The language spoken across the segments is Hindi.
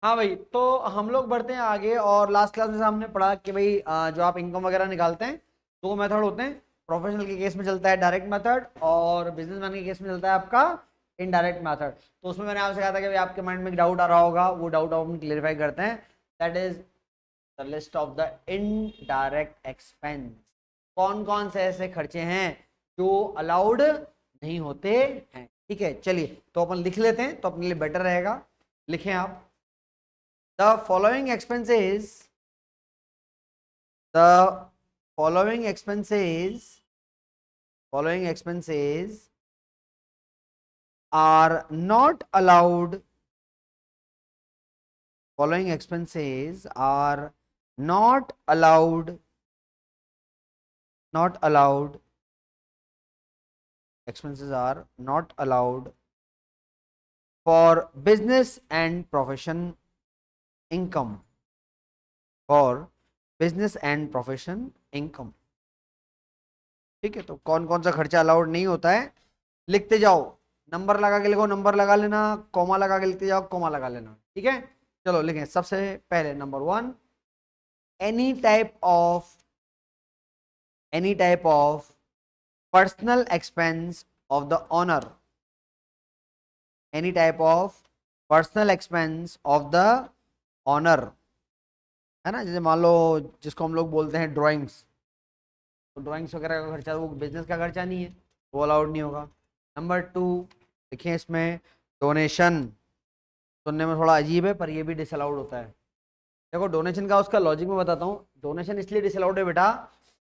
हाँ भाई, तो हम लोग बढ़ते हैं आगे। और लास्ट क्लास में हमने पढ़ा कि भाई जो आप इनकम वगैरह निकालते हैं, दो मेथड होते हैं। प्रोफेशनल के केस में चलता है डायरेक्ट मेथड, और बिजनेसमैन के केस में चलता है आपका इनडायरेक्ट मेथड। तो उसमें मैंने आपसे कहा था कि भाई आपके माइंड में डाउट आ रहा होगा, वो डाउट हम क्लियरिफाई करते हैं। That is the list of the indirect expense. कौन कौन से ऐसे खर्चे हैं जो अलाउड नहीं होते हैं। ठीक है, चलिए तो अपन लिख लेते हैं, तो अपने लिए बेटर रहेगा। लिखें आप। The following expenses, the following expenses, following expenses are not allowed. Following expenses are not allowed. Not allowed. Expenses are not allowed for business and profession income. For business and profession income. ठीक है, तो कौन कौन सा खर्चा अलाउड नहीं होता है लिखते जाओ। नंबर लगा के लिखो, नंबर लगा लेना। कॉमा लगा के लिखते जाओ, कॉमा लगा लेना। ठीक है, चलो लिखें। सबसे पहले number one, any type of any type of personal expense of the owner. Any type of personal expense of the owner, है ना। जैसे मान लो जिसको हम लोग बोलते हैं ड्राइंग्स, तो ड्राइंग्स वगैरह का खर्चा वो बिजनेस का खर्चा नहीं है, वो अलाउड नहीं होगा। नंबर टू, देखिए इसमें डोनेशन। सुनने में थोड़ा अजीब है पर ये भी डिसअलाउड होता है। देखो डोनेशन का उसका लॉजिक मैं बताता हूँ। डोनेशन इसलिए डिसअलाउड है बेटा,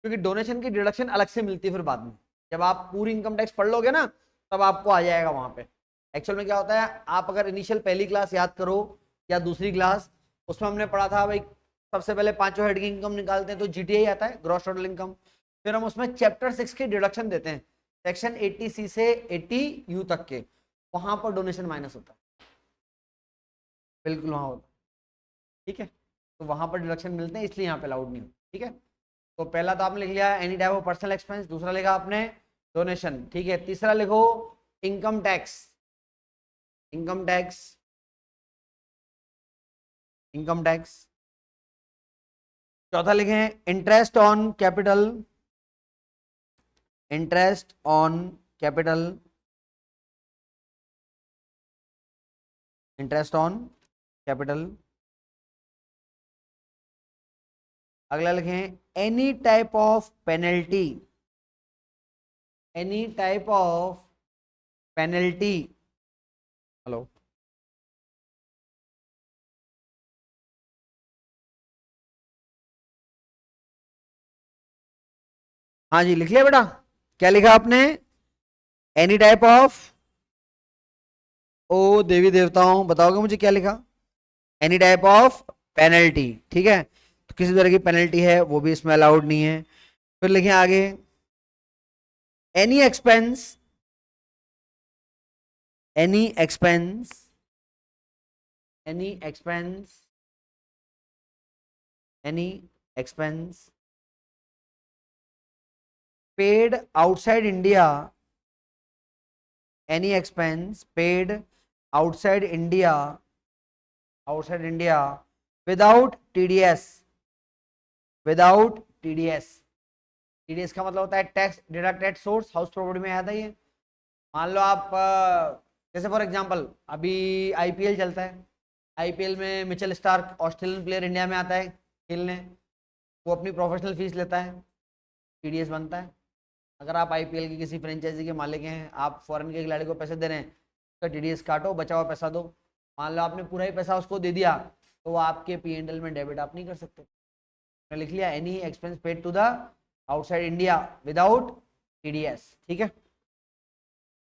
क्योंकि डोनेशन की डिडक्शन अलग से मिलती है फिर बाद में। जब आप पूरी इनकम टैक्स पढ़ लोगे ना, तब आपको आ जाएगा वहां पे। एक्चुअल में क्या होता है, आप अगर इनिशियल पहली क्लास याद करो या दूसरी क्लास, उसमें हमने पढ़ा था भाई, सबसे पहले पांचों हेड की इनकम निकालते हैं तो जीटीआई आता है, ग्रॉस टोटल इनकम। फिर हम उसमें चैप्टर 6 की डिडक्शन देते हैं, सेक्शन 80C से 80U तक के, वहां पर डोनेशन माइनस होता है। बिल्कुल वहां होता है। ठीक है, तो वहां पर डिडक्शन मिलते हैं, इसलिए यहाँ पे अलाउड नहीं होता। ठीक है, तो पहला तो आपने लिख लिया any type of personal expense, दूसरा लिखा आपने डोनेशन। ठीक है, तीसरा लिखो income tax. Income tax, income tax. चौथा लिखें interest on capital. Interest on capital. Interest on capital. अगला लिखें any type of penalty. Any type of penalty. Hello, हाँ जी लिख लिया बेटा। क्या लिखा आपने? एनी टाइप ऑफ, ओ देवी देवताओं बताओगे मुझे क्या लिखा? Any type of penalty. ठीक है, तो किसी तरह की पेनल्टी है वो भी इसमें अलाउड नहीं है। फिर लिखें आगे, any expense, any expense, any expense, any expense paid outside India. Any expense paid outside India, outside India without TDS. Without TDS. TDS का मतलब होता है tax deduct at source, house property में आता है ये। मान लो आप जैसे फॉर एग्जांपल अभी आईपीएल चलता है। आईपीएल में Mitchell Starc Australian player India में आता है खेलने, वो अपनी प्रोफेशनल फीस लेता है, टीडीएस बनता है। अगर आप आईपीएल की किसी फ्रेंचाइजी के मालिक हैं, आप फॉरेन के खिलाड़ी को पैसे दे रहे हैं, उसका टीडीएस काटो, बचा हुआ पैसा दो। मान लो आपने पूरा ही पैसा उसको दे दिया, तो वो आपके पीएनएल में डेबिट आप नहीं कर सकते। मैंने लिख लिया any expense paid to the outside India without TDS. ठीक है,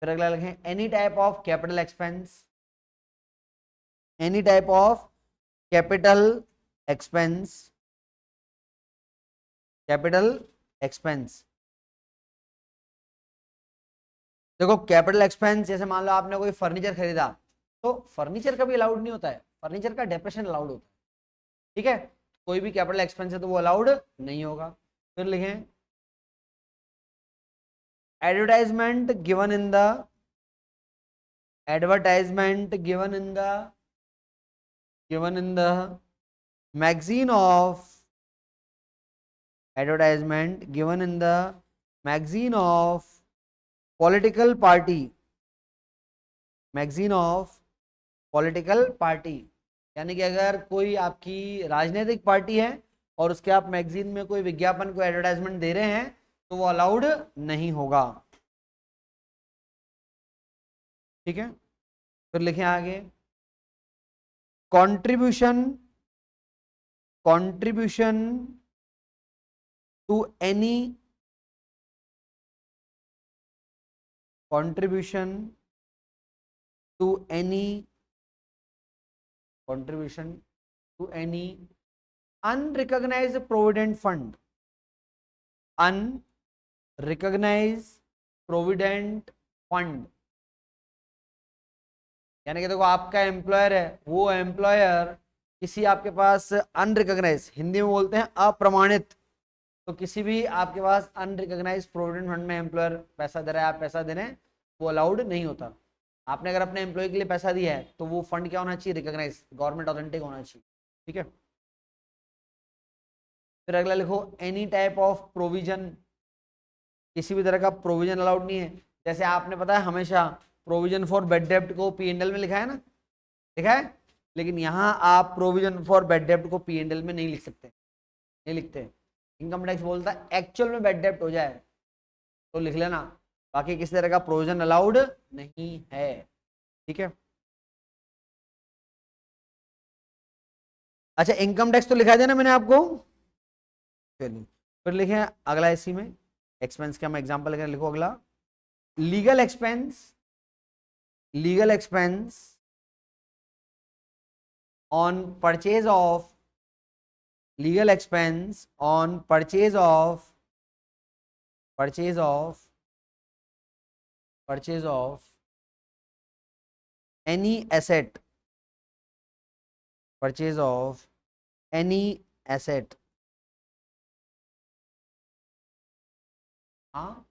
फिर अगला लिखें any type of capital expense. Any type of capital expense, capital expense. देखो कैपिटल एक्सपेंस, जैसे मान लो आपने कोई फर्नीचर खरीदा, तो फर्नीचर का भी अलाउड नहीं होता है, फर्नीचर का डेप्रेशन अलाउड होता है। ठीक है, कोई भी कैपिटल एक्सपेंस है तो वो अलाउड नहीं होगा। फिर लिखें advertisement given in the, advertisement given in the given in the magazine of advertisement given in the magazine of political party, magazine of political party, यानी कि अगर कोई आपकी राजनीतिक पार्टी है और उसके आप मैगजीन में कोई विज्ञापन को एडवर्टाइजमेंट दे रहे हैं तो वो अलाउड नहीं होगा। ठीक है, फिर लिखें आगे, contribution contribution to any contribution to any contribution to any unrecognized provident fund, unrecognized provident fund, यानी कि देखो आपका एम्प्लॉयर है, वो एम्प्लॉयर किसी आपके पास अनरिकॉग्नाइज, हिंदी में बोलते हैं अप्रमाणित, तो किसी भी आपके पास अनरिकॉग्नाइज प्रोविडेंट फंड में एम्प्लॉयर पैसा दे रहा है, आप पैसा दे रहे हैं, वो अलाउड नहीं होता। आपने अगर अपने एम्प्लॉय के लिए पैसा दिया है तो वो फंड क्या होना चाहिए, रिकॉग्नाइज, गवर्नमेंट ऑथेंटिक होना चाहिए। ठीक है, फिर अगला लिखो, एनी टाइप ऑफ प्रोविजन, किसी भी तरह का प्रोविजन अलाउड नहीं है। जैसे आपने पता है हमेशा प्रोविजन फॉर बेड डेप्ट को पी&एल में लिखा है ना, लिखा है, लेकिन यहाँ आप प्रोविजन फॉर बेड डेप्ट को पी&एल में नहीं लिख सकते, नहीं लिखते। इनकम टैक्स बोलता है एक्चुअल में बेड डेप्ट हो जाए तो लिख लेना, बाकी किसी तरह का प्रोविजन अलाउड नहीं है। ठीक है, अच्छा इनकम टैक्स तो लिखा दिया ना मैंने आपको, चलिए फिर लिखे अगला इसी में एक्सपेंस का हम एग्जांपल लेकर, लिखो अगला, legal expense, legal expense on purchase of, legal expense on purchase of, purchase of, purchase of any asset, purchase of any asset. हाँ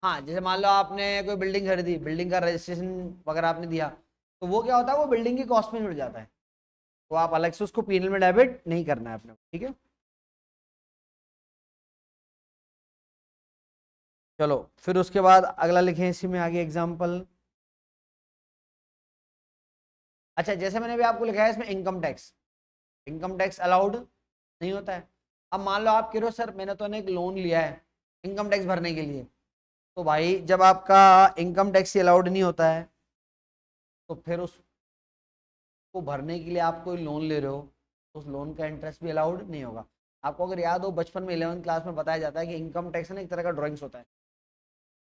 हाँ, जैसे मान लो आपने कोई बिल्डिंग खरीदी, बिल्डिंग का रजिस्ट्रेशन वगैरह आपने दिया, तो वो क्या होता है, वो बिल्डिंग की कॉस्ट में जुड़ जाता है, तो आप अलग से उसको पी&एल में डेबिट नहीं करना है अपने। ठीक है, चलो फिर उसके बाद अगला लिखें इसी में आगे एग्जांपल। अच्छा जैसे मैंने भी आपको लिखा है इसमें income tax, income tax allowed नहीं होता है। अब मान लो आप कह रहे हो सर मैंने तो एक लोन लिया है इनकम टैक्स भरने के लिए, तो भाई जब आपका इनकम टैक्स अलाउड नहीं होता है तो फिर उसको भरने के लिए आप कोई लोन ले रहे हो तो उस लोन का इंटरेस्ट भी अलाउड नहीं होगा। आपको अगर याद हो बचपन में 11वीं क्लास में बताया जाता है कि इनकम टैक्स ना एक तरह का ड्राइंग्स होता है,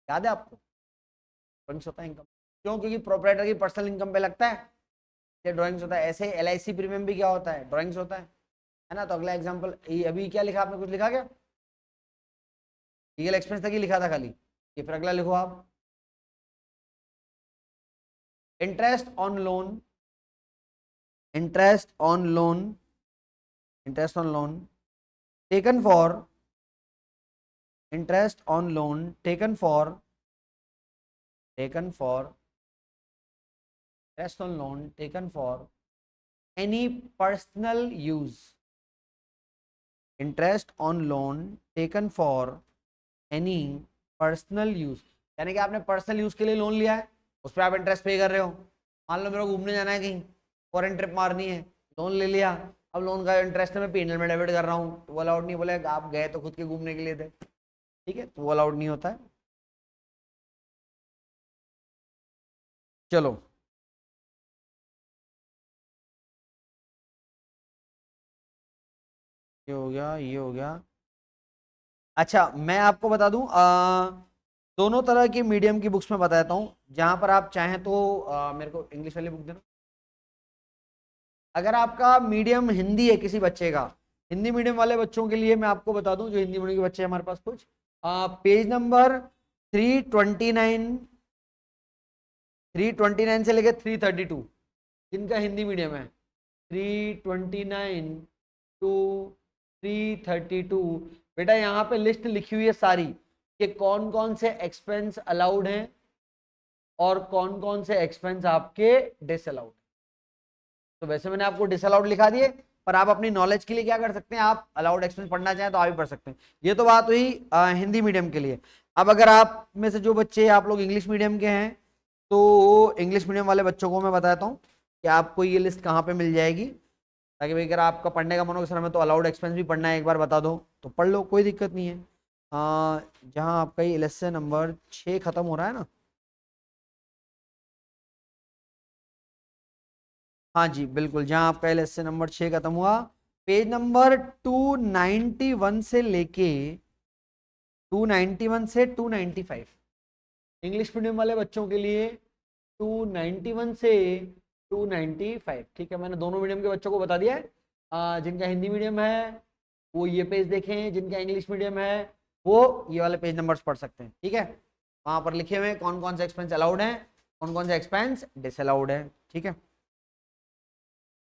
याद है आपको, ड्राइंग्स होता है इनकम, क्यों, क्योंकि प्रोपराइटर की पर्सनल इनकम पे लगता है, ये ड्राइंग्स होता है। ऐसे LIC प्रीमियम भी क्या होता है, ड्राइंग्स होता है ना। तो अगला एग्जांपल, ये अभी क्या लिखा आपने, कुछ लिखा क्या, लीगल एक्सपेंस तक ही लिखा था खाली, ये फिर अगला लिखो आप, interest on loan, interest on loan, interest on loan taken for, interest on loan taken for, taken for, interest on loan taken for any personal use, interest on loan taken for any personal use, यानी कि आपने पर्सनल यूज के लिए लोन लिया है, उस पर आप इंटरेस्ट पे कर रहे हो। मान लो मेरे को घूमने जाना है, कहीं फॉरेन ट्रिप मारनी है, लोन ले लिया, अब लोन का इंटरेस्ट है मैं पी&एल में डेबिट कर रहा हूँ, तो वो अलाउड नहीं, बोले आप गए तो खुद के घूमने के लिए थे, ठीक है, तो वो अलाउड नहीं होता है। चलो ये हो गया, ये हो गया। अच्छा मैं आपको बता दूं, दोनों तरह की मीडियम की बुक्स में बताता हूँ, जहां पर आप चाहें तो मेरे को इंग्लिश वाली बुक देना। अगर आपका मीडियम हिंदी है किसी बच्चे का, हिंदी मीडियम वाले बच्चों के लिए मैं आपको बता दूं, जो हिंदी मीडियम के बच्चे हैं हमारे पास कुछ, पेज नंबर 329, 329 से लेकर 332, जिनका हिंदी मीडियम है, 329 टू 332, बेटा यहाँ पे लिस्ट लिखी हुई है सारी कि कौन कौन से एक्सपेंस अलाउड हैं और कौन कौन से एक्सपेंस आपके डिसअलाउड। तो वैसे मैंने आपको डिसअलाउड लिखा दिए, पर आप अपनी नॉलेज के लिए क्या कर सकते हैं, आप अलाउड एक्सपेंस पढ़ना चाहें तो आप भी पढ़ सकते हैं। ये तो बात हुई हिंदी मीडियम के लिए। अब अगर आप में से जो बच्चे आप लोग इंग्लिश मीडियम के हैं, तो इंग्लिश मीडियम वाले बच्चों को मैं बताता हूँ कि आपको ये लिस्ट कहाँ पे मिल जाएगी, ताकि भाई अगर आपका पढ़ने का मन हो सर हमें तो अलाउड एक्सपेंस भी पढ़ना है, एक बार बता दो तो पढ़ लो, कोई दिक्कत नहीं है। जहाँ आपका ये लेसन नंबर 6 खत्म हो रहा है ना, हाँ जी बिल्कुल, जहां आपका लेसन नंबर 6 खत्म हुआ, पेज नंबर 291 से लेके 291 से 295, इंग्लिश मीडियम वाले बच्चों के लिए 291 से 295। ठीक है, मैंने दोनों मीडियम के बच्चों को बता दिया है। जिनका हिंदी मीडियम है वो ये पेज देखें, जिनका इंग्लिश मीडियम है वो ये वाले पेज नंबर्स पढ़ सकते हैं। ठीक है, वहां पर लिखे हुए हैं कौन कौन से एक्सपेंस अलाउड है, कौन कौन से एक्सपेंस डिसअलाउड है। ठीक है,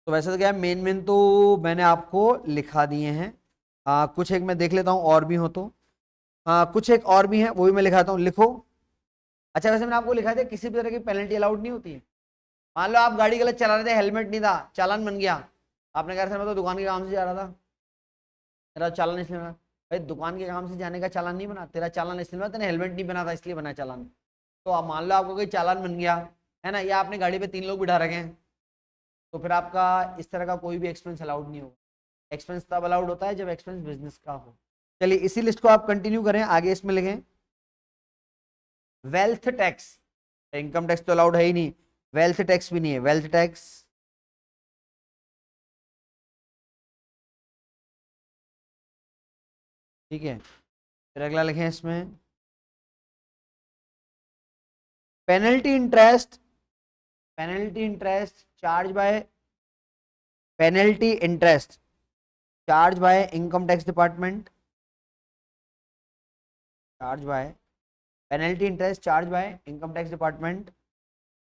तो वैसे तो क्या है, मेन मेन तो मैंने आपको लिखा दिए हैं। कुछ एक मैं देख लेता हूँ और भी हो तो, कुछ एक और भी है वो भी मैं लिखाता हूँ, लिखो। अच्छा वैसे मैंने आपको लिखा दिया किसी भी तरह की पेनल्टी अलाउड नहीं होती है। मान लो आप गाड़ी गलत चला रहे थे, हेलमेट नहीं था, चालान बन गया, आपने कहा सर मैं तो दुकान के काम से जा रहा था, तेरा चालान इसलिए बना। भाई दुकान के काम से जाने का चालान नहीं बना, तेरा चालान इसलिए बना तेने हेलमेट नहीं बना था इसलिए बना चालान। तो आप मान लो आपको कोई चालान बन गया है ना, या आपने गाड़ी पे 3 लोग बिठा रखे हैं, तो फिर आपका इस तरह का कोई भी एक्सपेंस अलाउड नहीं होगा। एक्सपेंस तब अलाउड होता है जब एक्सपेंस बिजनेस का हो। चलिए इसी लिस्ट को आप कंटिन्यू करें, आगे इसमें लिखें वेल्थ टैक्स। इनकम टैक्स तो अलाउड है ही नहीं, वेल्थ टैक्स भी नहीं है, वेल्थ टैक्स। ठीक है, फिर अगला लिखें इसमें penalty interest, penalty interest charge by, penalty interest charge by income tax department, charge by penalty interest charge by income tax department.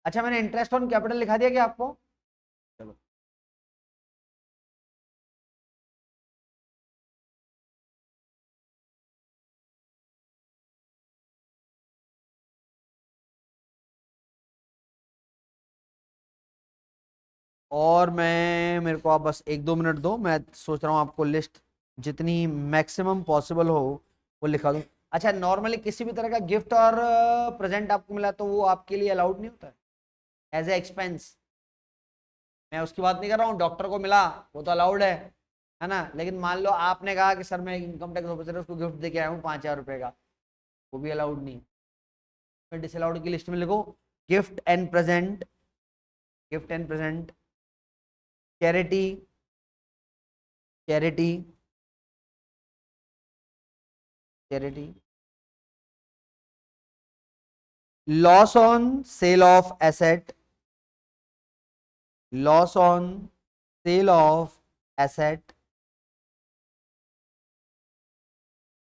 अच्छा मैंने इंटरेस्ट ऑन कैपिटल लिखा दिया क्या आपको? चलो और मैं, मेरे को आप बस 1-2 मिनट दो, मैं सोच रहा हूँ आपको लिस्ट जितनी मैक्सिमम पॉसिबल हो वो लिखा दूँ। अच्छा नॉर्मली किसी भी तरह का गिफ्ट और प्रेजेंट आपको मिला तो वो आपके लिए अलाउड नहीं होता है एज ए एक्सपेंस। मैं उसकी बात नहीं कर रहा हूँ, डॉक्टर को मिला वो तो अलाउड है ना, लेकिन मान लो आपने कहा कि सर मैं इनकम टैक्स ऑफिसर उसको गिफ्ट दे के आया हूँ 5,000 रुपए का, वो भी अलाउड नहीं है। डिसअलाउड की लिस्ट में लिखो gift and present, gift and present, charity, charity, charity, loss on sale of asset, loss on sale of asset.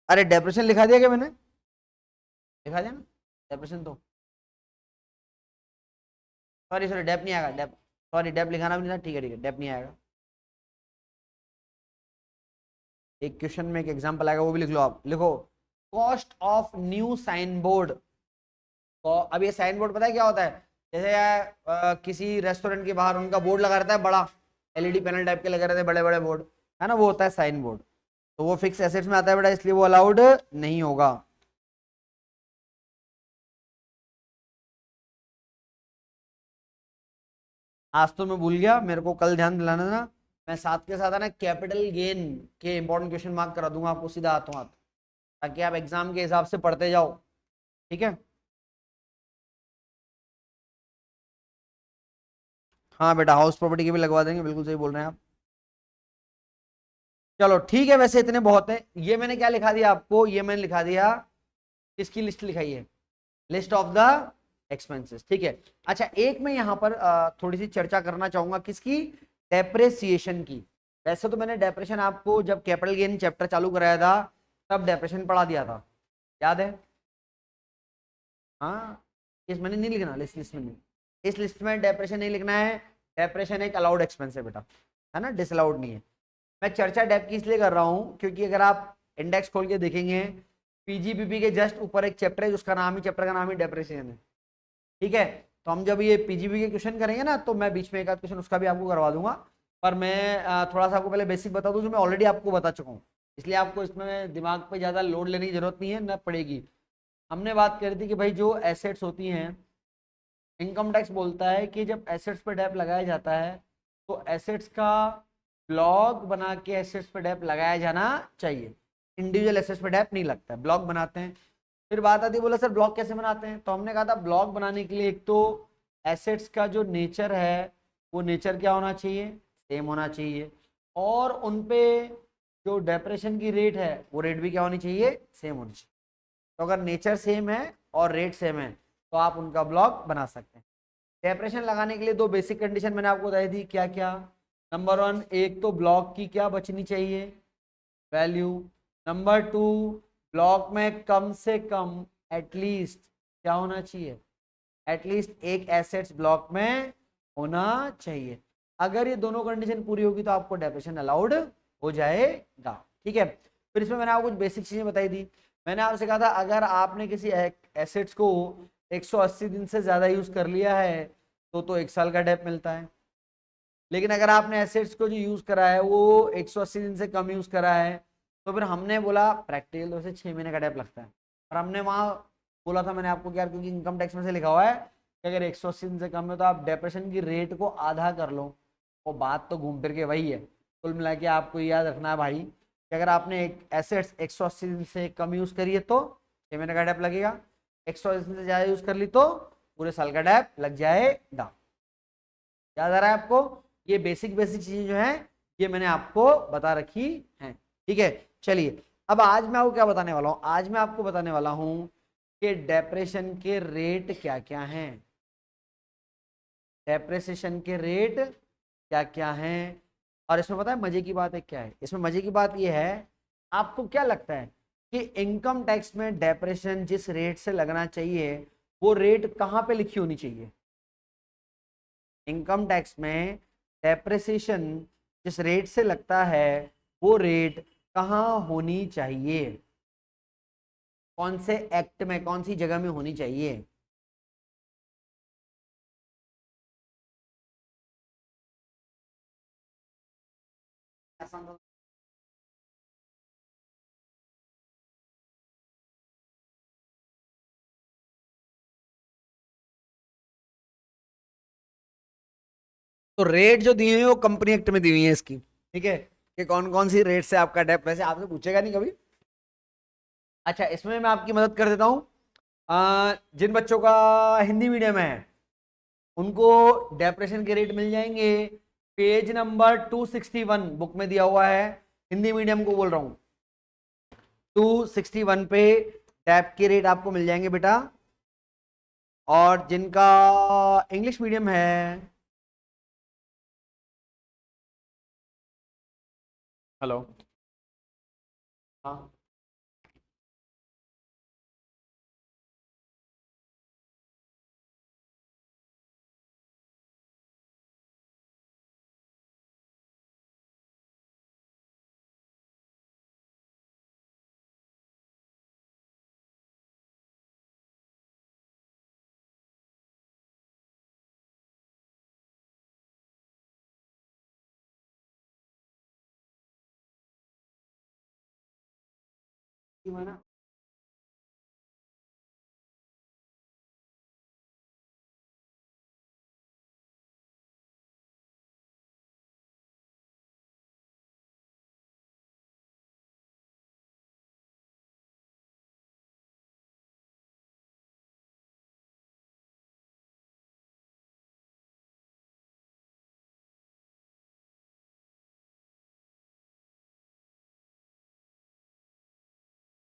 अरे डेप्रेशन लिखा दिया क्या मैंने? लिखा दिया ना डेप्रेशन तो, सॉरी सॉरी डेप नहीं आएगा, डेप सॉरी डेप लिखाना भी नहीं था, ठीक है डेप नहीं आएगा। एक क्वेश्चन में एक एग्जांपल आएगा वो भी लिख लो, आप लिखो cost of new sign board. तो अब ये साइन बोर्ड पता है क्या होता है, जैसे किसी रेस्टोरेंट के बाहर उनका बोर्ड लगा रहता है बड़ा, एलईडी पैनल टाइप के लगे रहते हैं बड़े बड़े बोर्ड, है ना, वो होता है साइन बोर्ड। तो वो फिक्स एसेट्स में आता है बेटा, इसलिए वो अलाउड नहीं होगा। आज तो मैं भूल गया, मेरे को कल ध्यान दिलाना ना, मैं साथ के साथ है ना कैपिटल गेन के इंपॉर्टेंट क्वेश्चन मार्क करा दूंगा आपको सीधा हाथों हाथ, ताकि आप एग्जाम के हिसाब से पढ़ते जाओ। ठीक है, हाँ बेटा हाउस प्रॉपर्टी की भी लगवा देंगे, बिल्कुल सही बोल रहे हैं आप। चलो ठीक है, वैसे इतने बहुत है। ये मैंने क्या लिखा दिया आपको, ये मैंने लिखा दिया, किसकी लिस्ट लिखाई है, लिस्ट ऑफ द एक्सपेंसेस। ठीक है, अच्छा एक मैं यहाँ पर थोड़ी सी चर्चा करना चाहूंगा किसकी, डेप्रेसिएशन की। वैसे तो मैंने डेप्रेशन आपको जब कैपिटल गेन चैप्टर चालू कराया था तब डेप्रेशन पढ़ा दिया था, याद है? हाँ, इस मैंने नहीं लिखना, लिस्ट लिस्ट में नहीं, इस लिस्ट में डेप्रेशन नहीं लिखना है। डेप्रेशन एक अलाउड एक्सपेंस है बेटा, है ना, डिसअलाउड नहीं है। मैं चर्चा डेप की इसलिए कर रहा हूँ क्योंकि अगर आप इंडेक्स खोल के देखेंगे, पीजीबीपी के जस्ट ऊपर एक चैप्टर है, उसका नाम ही, चैप्टर का नाम ही डेप्रेशिएशन है। ठीक है, तो हम जब ये पीजीबी के क्वेश्चन करेंगे ना, तो मैं बीच में एक आध क्वेश्चन उसका भी आपको करवा दूंगा, पर मैं थोड़ा सा आपको पहले बेसिक बता दूं जो मैं ऑलरेडी आपको बता चुका हूँ, इसलिए आपको इसमें दिमाग पे ज़्यादा लोड लेने की जरूरत नहीं है, न पड़ेगी। हमने बात करी थी कि भाई जो एसेट्स होती हैं, इनकम टैक्स बोलता है कि जब एसेट्स पर डैप लगाया जाता है तो एसेट्स का ब्लॉक बना के एसेट्स पर डैप लगाया जाना चाहिए। इंडिविजुअल एसेट्स पर डैप नहीं लगता है, ब्लॉक बनाते हैं। फिर बात आती है, बोला सर ब्लॉक कैसे बनाते हैं, तो हमने कहा था ब्लॉक बनाने के लिए एक तो एसेट्स का जो नेचर है वो नेचर क्या होना चाहिए, सेम होना चाहिए, और उन पे जो डेप्रेशन की रेट है वो रेट भी क्या होनी चाहिए, सेम होनी चाहिए। तो अगर नेचर सेम है और रेट सेम है तो आप उनका ब्लॉक बना सकते हैं। डेप्रेशन लगाने के लिए दो बेसिक कंडीशन मैंने आपको बताई थी, क्या क्या। नंबर 1, एक तो ब्लॉक की क्या बचनी चाहिए, वैल्यू। नंबर 2, ब्लॉक में कम से कम एटलीस्ट क्या होना चाहिए, एटलीस्ट एक एसेट्स ब्लॉक में होना चाहिए। अगर ये दोनों कंडीशन पूरी होगी तो आपको डेप्रेशन अलाउड हो जाएगा। ठीक है, फिर इसमें मैंने आपको कुछ बेसिक चीजें बताई थी। मैंने आपसे कहा था अगर आपने किसी एसेट्स को 180 दिन से ज्यादा यूज कर लिया है तो 1 साल का डेप मिलता है। लेकिन अगर आपने एसेट्स को जो यूज करा है वो 180 दिन से कम यूज करा है तो फिर हमने बोला प्रैक्टिकल तो से 6 महीने का डेप लगता है। और हमने वहां बोला था मैंने आपको क्या, क्योंकि इनकम टैक्स में से लिखा हुआ है कि अगर 180 दिन से कम है तो आप डेप्रेशन की रेट को आधा कर लो। वो बात तो घूम फिर के वही है। कुल मिला के आपको याद रखना है भाई कि अगर आपने एक एसेट्स 180 दिन से कम यूज करी है तो 6 महीने का डेप लगेगा, 180 दिन से ज्यादा यूज कर ली तो पूरे साल का डेप लग जाएगा। याद आ रहा है आपको, ये बेसिक बेसिक चीजें जो हैं ये मैंने आपको बता रखी हैं। ठीक है, चलिए अब आज मैं आपको क्या बताने वाला हूं, आज मैं आपको बताने वाला हूं कि डेप्रेशन के रेट क्या क्या हैं। डेप्रेशिएशन के रेट क्या क्या हैं, और इसमें पता है मजे की बात है क्या है, इसमें मजे की बात यह है, आपको क्या लगता है कि इनकम टैक्स में डेप्रेशन जिस रेट से लगना चाहिए वो रेट कहां पे लिखी होनी चाहिए। इनकम टैक्स में डेप्रिसिएशन जिस रेट से लगता है वो रेट कहाँ होनी चाहिए, कौन से एक्ट में, कौन सी जगह में होनी चाहिए। तो रेट जो दी हुई है वो कंपनी एक्ट में दी हुई है इसकी। ठीक है, कि कौन कौन सी रेट से आपका डेप, वैसे आपसे पूछेगा नहीं कभी। अच्छा, इसमें मैं आपकी मदद कर देता हूँ। जिन बच्चों का हिंदी मीडियम है उनको डेप्रेशन के रेट मिल जाएंगे, पेज नंबर 261 बुक में दिया हुआ है। हिंदी मीडियम को बोल रहा हूँ, 261 पे टैप के रेट आपको मिल जाएंगे बेटा। और जिनका इंग्लिश मीडियम है, हेलो, हाँ,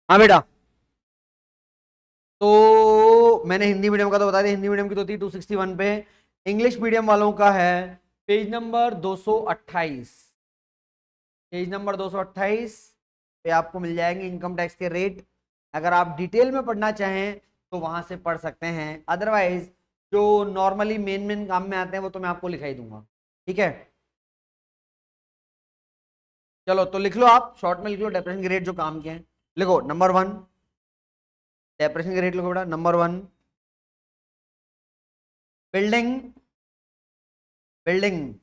हाँ बेटा, तो मैंने हिंदी मीडियम का तो बता दिया, हिंदी मीडियम की तो थी 261 पे। इंग्लिश मीडियम वालों का है पेज नंबर 228। पेज नंबर 228 पे आपको मिल जाएंगे इनकम टैक्स के रेट। अगर आप डिटेल में पढ़ना चाहें तो वहां से पढ़ सकते हैं, अदरवाइज जो नॉर्मली मेन मेन काम में आते हैं वो तो मैं आपको लिखाई दूंगा। ठीक है, चलो तो लिख लो, आप शॉर्ट में लिख लो डेप्रेशन के रेट जो काम के हैं। लिखो नंबर 1, डेप्रेशन के रेट लिखो बेटा। नंबर 1 बिल्डिंग, बिल्डिंग,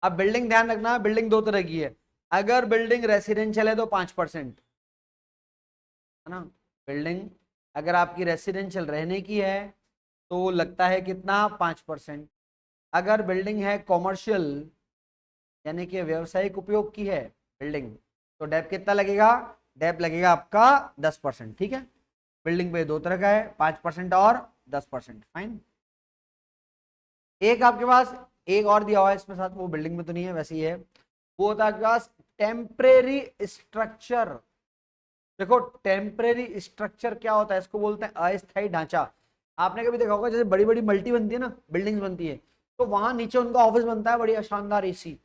अब बिल्डिंग ध्यान रखना, बिल्डिंग दो तरह की है। अगर बिल्डिंग रेसिडेंशियल है तो 5%, है ना। बिल्डिंग अगर आपकी रेसिडेंशियल रहने की है तो लगता है कितना, 5%। अगर बिल्डिंग है कॉमर्शियल यानी कि व्यवसायिक उपयोग की है बिल्डिंग, तो डेप कितना लगेगा, डेप लगेगा आपका 10%। ठीक है, बिल्डिंग पे दो तरह का है, 5% और 10%। फाइन। एक आपके पास एक और दिया हुआ है इसमें साथ, वो बिल्डिंग में तो नहीं है, वैसे ही है। वो होता है आपके पास टेम्परेरी स्ट्रक्चर। देखो टेम्परेरी स्ट्रक्चर क्या होता है, इसको बोलते हैं अस्थायी ढांचा। आपने कभी देखा होगा जैसे बड़ी बड़ी मल्टी बनती है ना, बिल्डिंग्स बनती है, तो वहां नीचे उनका ऑफिस बनता है, बढ़िया शानदार एसी,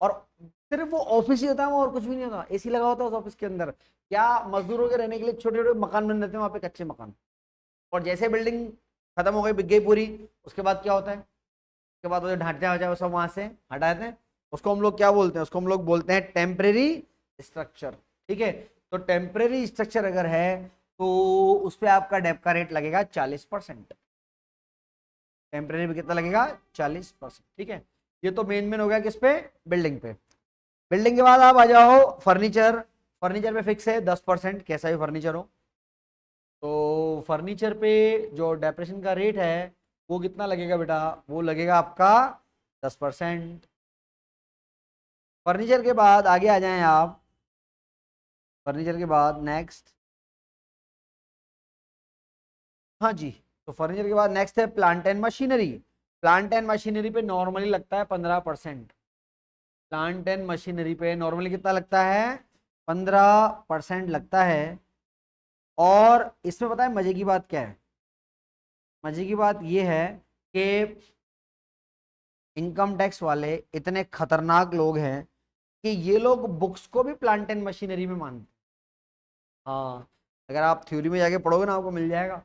और सिर्फ वो ऑफिस ही होता है, और कुछ भी नहीं होता, एसी लगा होता है उस ऑफिस के अंदर। क्या मजदूरों के रहने के लिए छोटे छोटे मकान बन जाते हैं वहां पे, कच्चे मकान। और जैसे बिल्डिंग खत्म हो गई, बिक गई पूरी, उसके बाद क्या होता है, उसके बाद वो जो ढांचा हो जाए वो सब वहां से हटा देते हैं। उसको हम लोग क्या बोलते हैं, उसको हम लोग बोलते हैं टेम्परेरी स्ट्रक्चर। ठीक है, तो टेम्परेरी स्ट्रक्चर अगर है तो उस पर आपका डेप का रेट लगेगा 40%। टेम्परेरी में कितना लगेगा, 40%। ठीक है, ये तो मेन मेन हो गया किस पे, बिल्डिंग पे। बिल्डिंग के बाद आप आ जाओ फर्नीचर। फर्नीचर पे फिक्स है 10%, कैसा भी फर्नीचर हो। तो फर्नीचर पे जो डेप्रेशन का रेट है वो कितना लगेगा बेटा, वो लगेगा आपका 10%। फर्नीचर के बाद आगे आ जाएं आप, फर्नीचर के बाद नेक्स्ट, हाँ जी, तो फर्नीचर के बाद नेक्स्ट है plant and machinery. Plant and machinery पे नॉर्मली लगता है 15%। प्लांट एंड मशीनरी पे नॉर्मली कितना लगता है, 15% लगता है। और इसमें पता है मजे की बात क्या है, मजे की बात यह है कि इनकम टैक्स वाले इतने खतरनाक लोग हैं कि ये लोग बुक्स को भी प्लांट एंड मशीनरी में मानते हैं। हाँ, अगर आप थ्योरी में जाके पढ़ोगे ना आपको मिल जाएगा,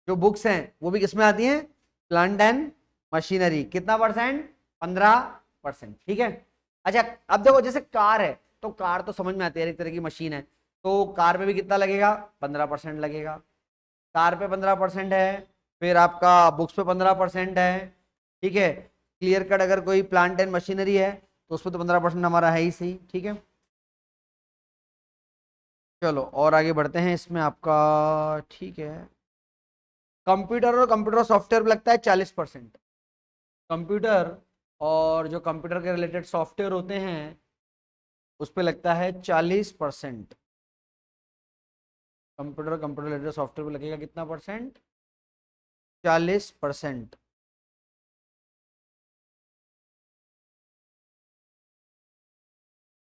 जो बुक्स हैं वो भी किसमें आती हैं, प्लांट एंड मशीनरी। कितना परसेंट, 15%। ठीक है। अच्छा, अब देखो जैसे कार है, तो कार तो समझ में आती है, एक तरह की मशीन है, तो कार पे भी कितना लगेगा, 15% लगेगा। कार पे 15% है, फिर आपका बुक्स पे 15% है। ठीक है, क्लियर कट। अगर कोई प्लांट एंड मशीनरी है तो उस पर तो 15% हमारा है ही सही। ठीक है, चलो और आगे बढ़ते हैं इसमें आपका। ठीक है, कंप्यूटर और कंप्यूटर सॉफ्टवेयर पे लगता है 40%। कंप्यूटर और जो कंप्यूटर के रिलेटेड सॉफ्टवेयर होते हैं उस पे लगता है 40%। कंप्यूटर कंप्यूटर रिलेटेड सॉफ्टवेयर पे लगेगा कितना परसेंट, 40%।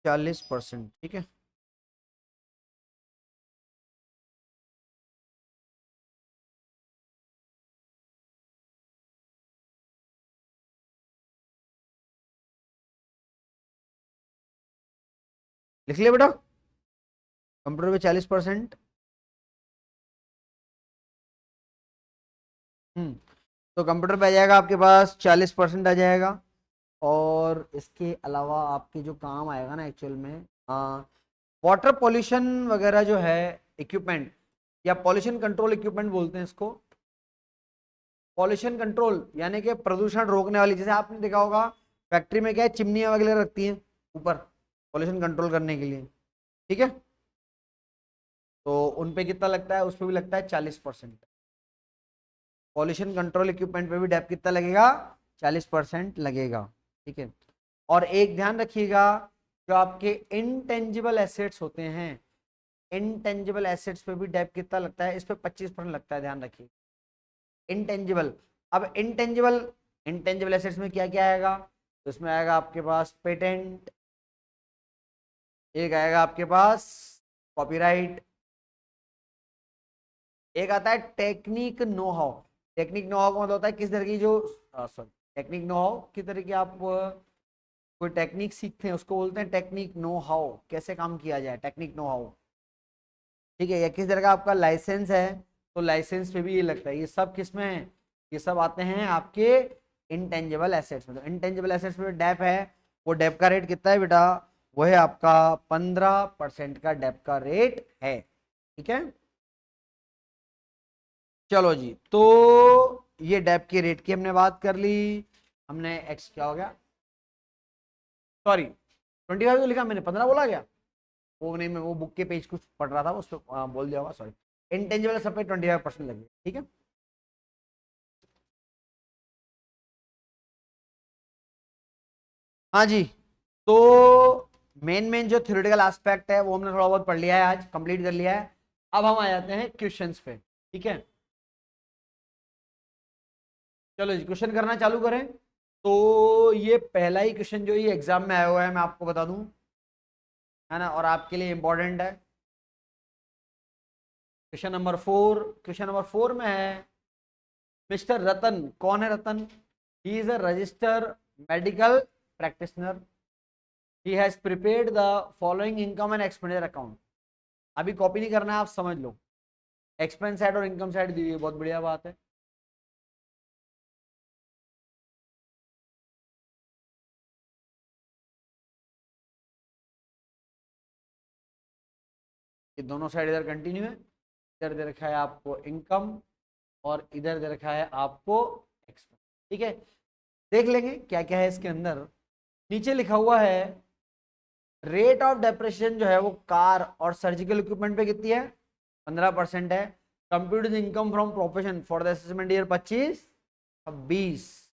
40%। ठीक है, लिख लिया बेटा, कंप्यूटर पे 40%। तो कंप्यूटर पे आ जाएगा आपके पास 40% आ जाएगा। और इसके अलावा आपके जो काम आएगा ना एक्चुअल में, वाटर पॉल्यूशन वगैरह जो है, इक्विपमेंट या पॉल्यूशन कंट्रोल इक्विपमेंट बोलते हैं इसको। पॉल्यूशन कंट्रोल यानी कि प्रदूषण रोकने वाली, जैसे आपने देखा होगा फैक्ट्री में क्या है, चिमनियां वगैरह रखती हैं ऊपर पॉल्यूशन कंट्रोल करने के लिए। ठीक है, तो उन पे कितना लगता है, उस पे भी लगता है 40%। पॉल्यूशन कंट्रोल इक्विपमेंट पे भी डेप कितना लगेगा, 40% लगेगा। ठीक है, और एक ध्यान रखिएगा, जो आपके इनटेंजिबल एसेट्स होते हैं, इनटेंजिबल एसेट्स पे भी डेप कितना लगता है, इस पे 25% लगता है, ध्यान रखिए। इनटेंजिबल, अब इनटेंजिबल, इनटेंजिबल एसेट्स में क्या क्या आएगा, तो इसमें आएगा आपके पास पेटेंट, एक आएगा आपके पास कॉपीराइट, एक आता है technique know how. Technique know how का मतलब होता है किस तरह की जो, सॉरी, टेक्निक नो हाउ की तरह की आप कोई टेक्निक सीखते हैं उसको बोलते हैं टेक्निक नो हाउ, कैसे काम किया जाए, टेक्निक नो हाउ। ठीक है, या किस तरह का आपका लाइसेंस है, तो लाइसेंस पे भी ये लगता है। ये सब किस में है, ये सब आते हैं आपके इनटेंजिबल एसेट्स में। तो इनटेंजिबल एसेट्स में डेप है, वो डेप का रेट कितना है बेटा, वो है आपका 15% का डेप का रेट है। ठीक है, चलो जी, तो ये डेप के रेट की हमने बात कर ली। हमने एक्स क्या हो गया, सॉरी 25 तो लिखा मैंने, 15 बोला गया, वो नहीं, मैं वो बुक के पेज कुछ पढ़ रहा था, उस पर बोल दिया होगा, सॉरी। इंटेंजिबल सब पे 25% लगेगा, ठीक है। हाँ जी, तो मेन मेन जो थ्योरेटिकल एस्पेक्ट है वो हमने थोड़ा बहुत पढ़ लिया है, आज कंप्लीट कर लिया है। अब हम आ जाते हैं क्वेश्चंस पे, ठीक है। चलो जी क्वेश्चन करना चालू करें। तो ये पहला ही क्वेश्चन जो ये एग्जाम में आया हुआ है, मैं आपको बता दूं, है ना, और आपके लिए इंपॉर्टेंट है। क्वेश्चन नंबर 4 में है, मिस्टर रतन, कौन है Ratan? He is a register medical practitioner, he has prepared the following income and expenditure account. अभी कॉपी नहीं करना है, आप समझ लो। एक्सपेंस साइड और इनकम साइड दी हुई है, बहुत बढ़िया बात है। ये दोनों साइड इधर कंटिन्यू है, इधर दे रखा है आपको इनकम और इधर दे रखा है आपको एक्सपेंस, ठीक है। देख लेंगे क्या क्या है इसके अंदर। नीचे लिखा हुआ है रेट ऑफ डेप्रिसिएशन जो है वो कार और सर्जिकल इक्विपमेंट पे कितनी है? 15% है। Computer income from profession for the assessment year 25-26।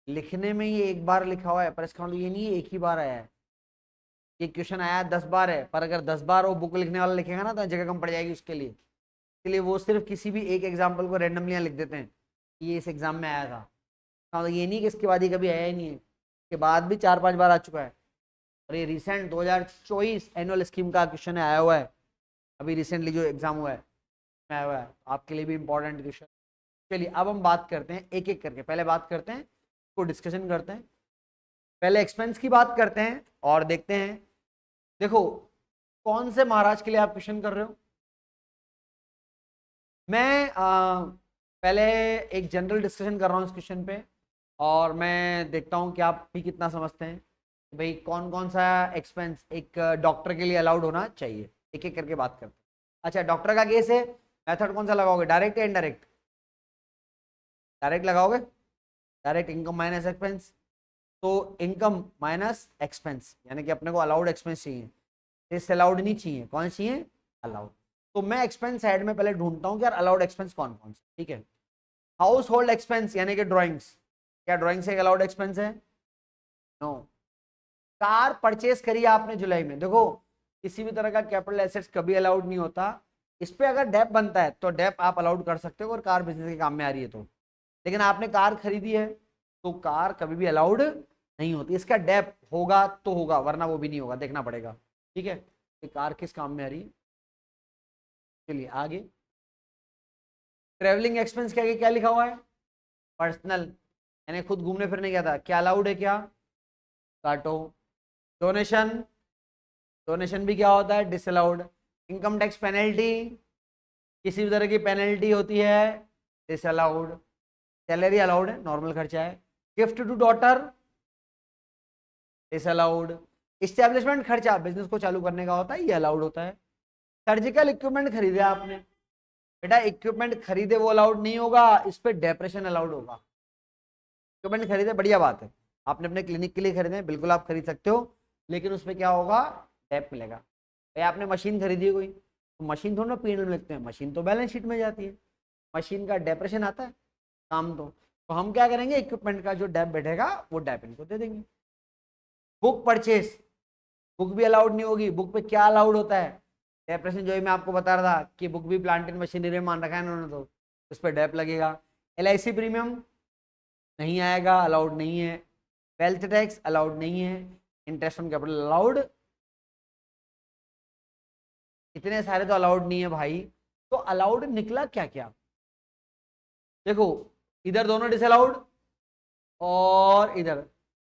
लिखने में ये एक बार लिखा हुआ है, पर इसका मतलब ये नहीं है एक ही बार आया है। ये क्वेश्चन आया 10 बार है, पर अगर 10 बार वो बुक लिखने वाला लिखेगा ना तो जगह कम पड़ जाएगी उसके लिए। इसलिए वो सिर्फ किसी भी एक एग्जाम्पल को रेंडमली यहाँ लिख देते हैं कि ये इस एग्जाम में आया था। मतलब ये नहीं कि इसके बाद ही कभी आया ही नहीं है, इसके बाद भी 4-5 बार आ चुका है। और ये रिसेंट 2024 एनुअल स्कीम का क्वेश्चन आया हुआ है, अभी रिसेंटली जो एग्जाम हुआ है में आया हुआ है, आपके लिए भी इंपॉर्टेंट क्वेश्चन। चलिए अब हम बात करते हैं एक एक करके, पहले बात करते हैं को डिस्कशन करते हैं। पहले एक्सपेंस की बात करते हैं और देखते हैं। देखो कौन से महाराज के लिए आप क्वेश्चन कर रहे हो? मैं पहले एक जनरल डिस्कशन कर रहा हूँ इस क्वेश्चन पे, और मैं देखता हूँ कि आप भी कितना समझते हैं कि भाई कौन कौन सा एक्सपेंस एक डॉक्टर के लिए अलाउड होना चाहिए। एक एक करके बात करते हैं। अच्छा डॉक्टर का केस है, मेथड कौन सा लगाओगे, डायरेक्ट या इनडायरेक्ट? डायरेक्ट लगाओगे, डायरेक्ट इनकम माइनस एक्सपेंस। तो इनकम माइनस एक्सपेंस यानी कि अपने को अलाउड एक्सपेंस चाहिए, दिस अलाउड नहीं चाहिए, कौन चाहिए? अलाउड। तो मैं एक्सपेंस साइड में पहले ढूंढता हूँ कि यार अलाउड एक्सपेंस कौन कौन से, ठीक है। हाउस होल्ड एक्सपेंस यानी कि ड्राइंग्स, क्या ड्राइंग्स एक अलाउड एक्सपेंस है? नो। कार परचेस करी आपने जुलाई में, देखो किसी भी तरह का कैपिटल एसेट्स कभी अलाउड नहीं होता। इस पे अगर डेप बनता है तो डेप आप अलाउड कर सकते हो अगर कार बिजनेस के काम में आ रही है तो। लेकिन आपने कार खरीदी है तो कार कभी भी अलाउड नहीं होती, इसका डेप होगा तो होगा वरना वो भी नहीं होगा, देखना पड़ेगा, ठीक है। कि कार किस काम में आ रही है। चलिए आगे, ट्रेवलिंग एक्सपेंस क्या क्या लिखा हुआ है? पर्सनल यानी खुद घूमने फिरने गया था, क्या अलाउड है क्या? काटो। डोनेशन, डोनेशन भी क्या होता है? डिसअलाउड। इनकम टैक्स पेनल्टी, किसी भी तरह की पेनल्टी होती है, डिसअलाउड। सैलरी अलाउड है, नॉर्मल खर्चा है। Gift to daughter, disallowed. Establishment खर्चा बिजनेस को चालू करने का होता है, ये अलाउड होता है। सर्जिकल इक्विपमेंट खरीदे आपने, बेटा इक्विपमेंट खरीदे वो अलाउड नहीं होगा, इस पे डेप्रेशन अलाउड होगा। इक्विपमेंट खरीदे बढ़िया बात है, आपने अपने क्लिनिक के लिए खरीदे बिल्कुल आप खरीद सकते हो, लेकिन उसमें क्या होगा? डेप मिलेगा। भाई आपने मशीन खरीदी है कोई, तो मशीन थोड़ा ना पीएनएल में लिखते हैं, मशीन तो बैलेंस शीट में जाती है, मशीन का डेप्रेशन आता है काम तो हम क्या करेंगे, इक्विपमेंट का जो डेप बैठेगा वो डेप इनको दे देंगे। बुक परचेस, बुक भी अलाउड नहीं होगी। बुक पे क्या अलाउड होता है? डेप्रेशन, जो ही मैं आपको बता रहा था कि बुक भी प्लांट एंड मशीनरी में मान रखा है इन्होंने, तो उस पर डेप लगेगा। एलआईसी प्रीमियम नहीं आएगा, अलाउड नहीं है। वेल्थ टैक्स अलाउड नहीं है। इंटरेस्ट ऑन कैपिटल अलाउड, इतने सारे तो अलाउड नहीं है भाई। तो अलाउड निकला क्या क्या? देखो इधर दोनों डिसअलाउड और इधर,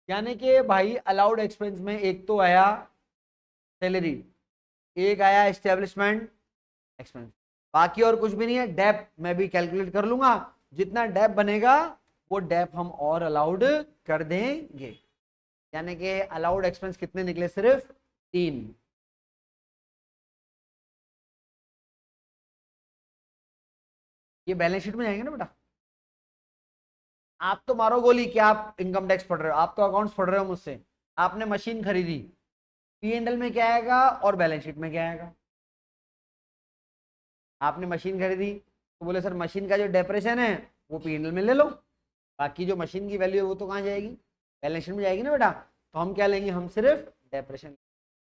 यानी कि भाई अलाउड एक्सपेंस में एक तो आया सैलरी, एक आया एस्टेब्लिशमेंट एक्सपेंस, बाकी और कुछ भी नहीं है। डेप मैं भी कैलकुलेट कर लूंगा, जितना डेप बनेगा वो डेप हम और अलाउड कर देंगे। यानी कि अलाउड एक्सपेंस कितने निकले? सिर्फ 3। ये बैलेंस शीट में जाएंगे ना बेटा। आप तो मारो गोली कि आप इनकम टैक्स पढ़ रहे हो, आप तो अकाउंट्स पढ़ रहे हो मुझसे। आपने मशीन खरीदी, P&L में क्या आएगा और बैलेंस शीट में क्या आएगा। आपने मशीन खरीदी तो बोले सर मशीन का जो डेप्रेशन है वो P&L में ले लो, बाकी जो मशीन की वैल्यू है वो तो कहाँ जाएगी, बैलेंस शीट में जाएगी ना बेटा। तो हम क्या लेंगे, हम सिर्फ डेप्रेशन।